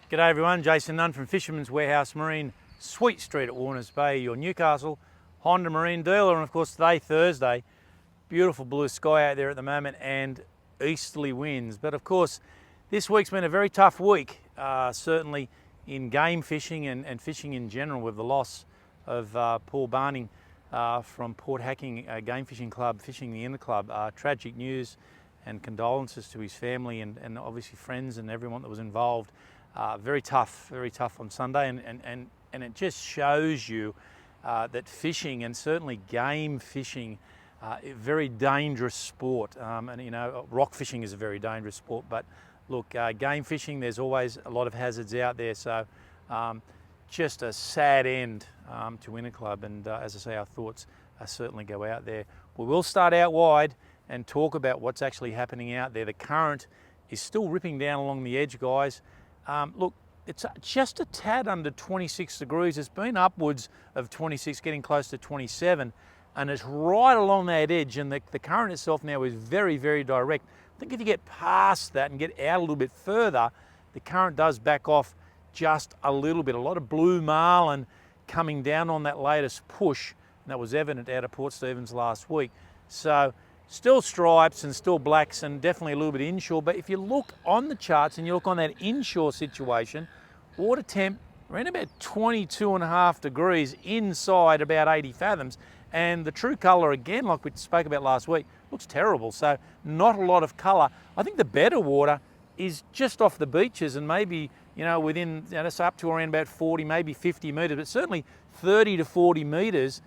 G'day everyone, Jason Nunn from Fisherman's Warehouse Marine, Sweet Street at Warners Bay, your Newcastle Honda Marine dealer. And of course today, Thursday, beautiful blue sky out there at the moment and easterly winds. But of course, this week's been a very tough week, certainly in game fishing and fishing in general, with the loss of Paul Barning from Port Hacking Game Fishing Club, fishing the inner club. Tragic news and condolences to his family and obviously friends and everyone that was involved. Very tough on Sunday, and it just shows you that fishing, and certainly game fishing, a very dangerous sport. And you know, rock fishing is a very dangerous sport, but look, game fishing, there's always a lot of hazards out there. So just a sad end to Inner Club, and as I say, our thoughts certainly go out there. We will start out wide and talk about what's actually happening out there. The current is still ripping down along the edge, guys. Look, it's just a tad under 26 degrees. It's been upwards of 26, getting close to 27, and it's right along that edge, and the current itself now is very, very direct. I think if you get past that and get out a little bit further, the current does back off just a little bit. A lot of blue marlin coming down on that latest push, and that was evident out of Port Stephens last week. So still stripes and still blacks, and definitely a little bit inshore. But if you look on the charts and you look on that inshore situation, water temp around about 22.5 degrees inside about 80 fathoms. And the true colour, again, like we spoke about last week, looks terrible. So not a lot of colour. I think the better water is just off the beaches, and maybe, you know, within, you know, that's up to around about 40, maybe 50 metres, but certainly 30 to 40 metres.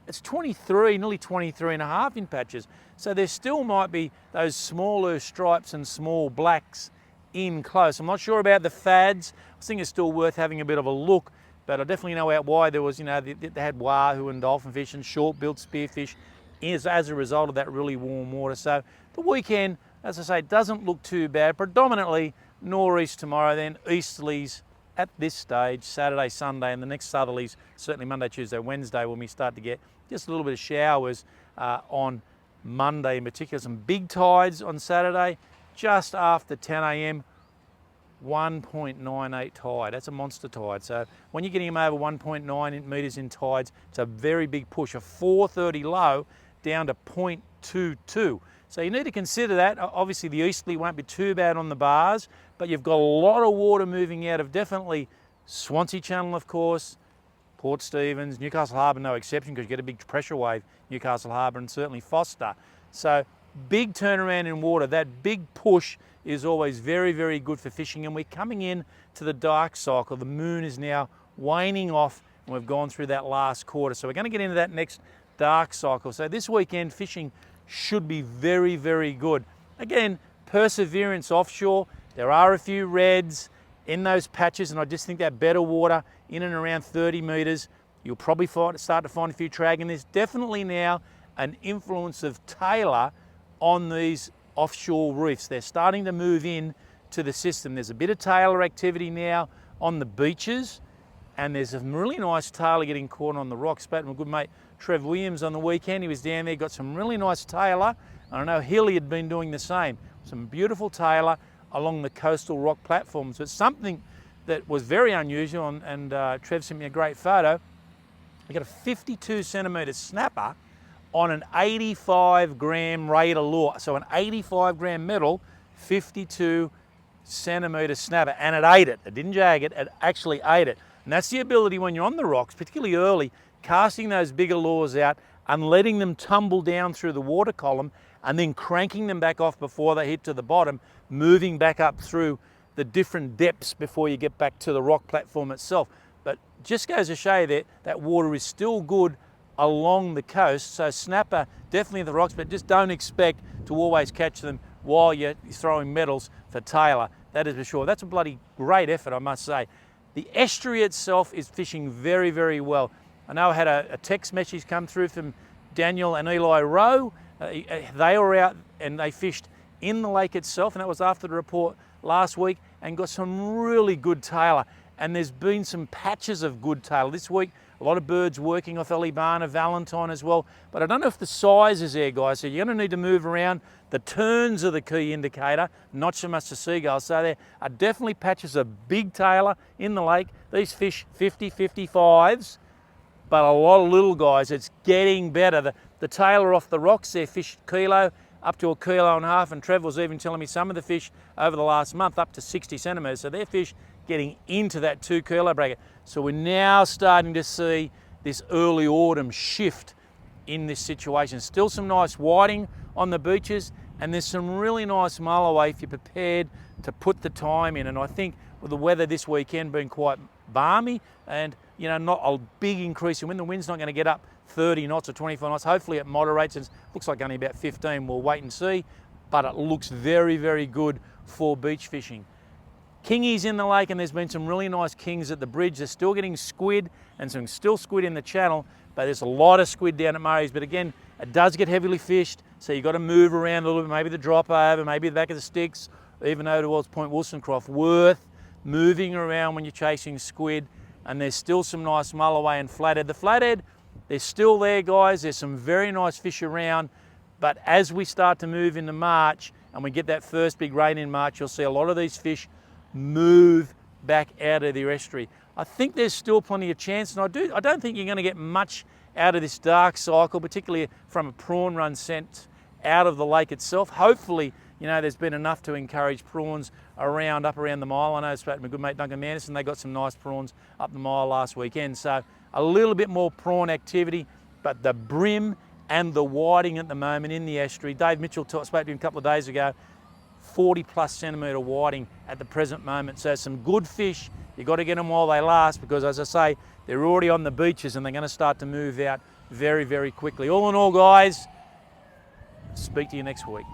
It's 23, nearly 23.5 in patches. So there still might be those smaller stripes and small blacks in close. I'm not sure about the fads. I think it's still worth having a bit of a look, but I definitely know out wide there was, you know, they had wahoo and dolphin fish and short-billed spearfish as a result of that really warm water. So the weekend, as I say, doesn't look too bad. Predominantly nor'east tomorrow, then easterlies at this stage, Saturday, Sunday, and the next southerlies, certainly Monday, Tuesday, Wednesday, when we start to get just a little bit of showers on Monday in particular. Some big tides on Saturday, just after 10 a.m, 1.98 tide. That's a monster tide. So when you're getting them over 1.9 metres in tides, it's a very big push. A 4:30 low down to 0.22. So you need to consider that. Obviously the easterly won't be too bad on the bars, but you've got a lot of water moving out of definitely Swansea Channel, of course, Port Stephens, Newcastle Harbour, no exception, because you get a big pressure wave, Newcastle Harbour, and certainly Foster. So big turnaround in water. That big push is always very, very good for fishing, and we're coming in to the dark cycle. The moon is now waning off, and we've gone through that last quarter. So we're going to get into that next dark cycle. So this weekend, fishing should be very, very good. Again, perseverance offshore. There are a few reds in those patches, and I just think that better water in and around 30 metres, you'll probably start to find a few trag. And there's definitely now an influence of tailor on these offshore reefs. They're starting to move in to the system. There's a bit of tailor activity now on the beaches, and there's a really nice tailor getting caught on the rocks. Spoke to my good mate Trev Williams on the weekend. He was down there, got some really nice tailor. And I know Hilly had been doing the same. Some beautiful tailor along the coastal rock platforms. It's something that was very unusual, and Trev sent me a great photo. We got a 52 centimetre snapper on an 85 gram raider lure. So an 85 gram metal, 52 centimetre snapper, and it ate it. It didn't jag it, it actually ate it. And that's the ability when you're on the rocks, particularly early, casting those bigger lures out and letting them tumble down through the water column, and then cranking them back off before they hit to the bottom, moving back up through the different depths before you get back to the rock platform itself. But just goes to show that that water is still good along the coast. So snapper, definitely the rocks, but just don't expect to always catch them while you're throwing metals for tailor. That is for sure. That's a bloody great effort, I must say. The estuary itself is fishing very, very well. I know I had a text message come through from Daniel and Eli Rowe. They were out and they fished in the lake itself, and that was after the report last week, and got some really good tailor. and there's been some patches of good tailor this week. A lot of birds working off Elibana, Valentine as well. But I don't know if the size is there, guys. So you're going to need to move around. The turns are the key indicator, not so much the seagulls. So there are definitely patches of big tailor in the lake. These fish 50, 55s, but a lot of little guys. It's getting better. The tailor off the rocks, they're fish kilo, up to 1.5 kilos, and Trevor was even telling me some of the fish over the last month up to 60 centimetres. So they're fish getting into that 2 kilo bracket. So we're now starting to see this early autumn shift in this situation. Still some nice whiting on the beaches, and there's some really nice mulloway if you're prepared to put the time in. And I think with the weather this weekend being quite balmy and not a big increase in wind, the wind's not going to get up 30 knots or 25 knots. Hopefully it moderates. It looks like only about 15. We'll wait and see, but it looks very, very good for beach fishing. Kingies in the lake, and there's been some really nice kings at the bridge. They're still getting squid and some still squid in the channel, but there's a lot of squid down at Murray's. But again, it does get heavily fished, so you've got to move around a little bit, maybe the drop over, maybe the back of the sticks, even over towards Point Wollstonecroft. Worth moving around when you're chasing squid. And there's still some nice mulloway and flathead. The flathead, they're still there, guys. There's some very nice fish around, but as we start to move into March and we get that first big rain in March, you'll see a lot of these fish move back out of the estuary. I think there's still plenty of chance, and I don't think you're going to get much out of this dark cycle, particularly from a prawn run scent out of the lake itself. Hopefully, there's been enough to encourage prawns up around the mile. I know I spoke to my good mate Duncan Manderson. They got some nice prawns up the mile last weekend, so a little bit more prawn activity, but the brim and the whiting at the moment in the estuary. Dave Mitchell spoke to him a couple of days ago. 40 plus centimetre whiting at the present moment. So some good fish. You've got to get them while they last, because as I say, they're already on the beaches and they're going to start to move out very, very quickly. All in all, guys, speak to you next week.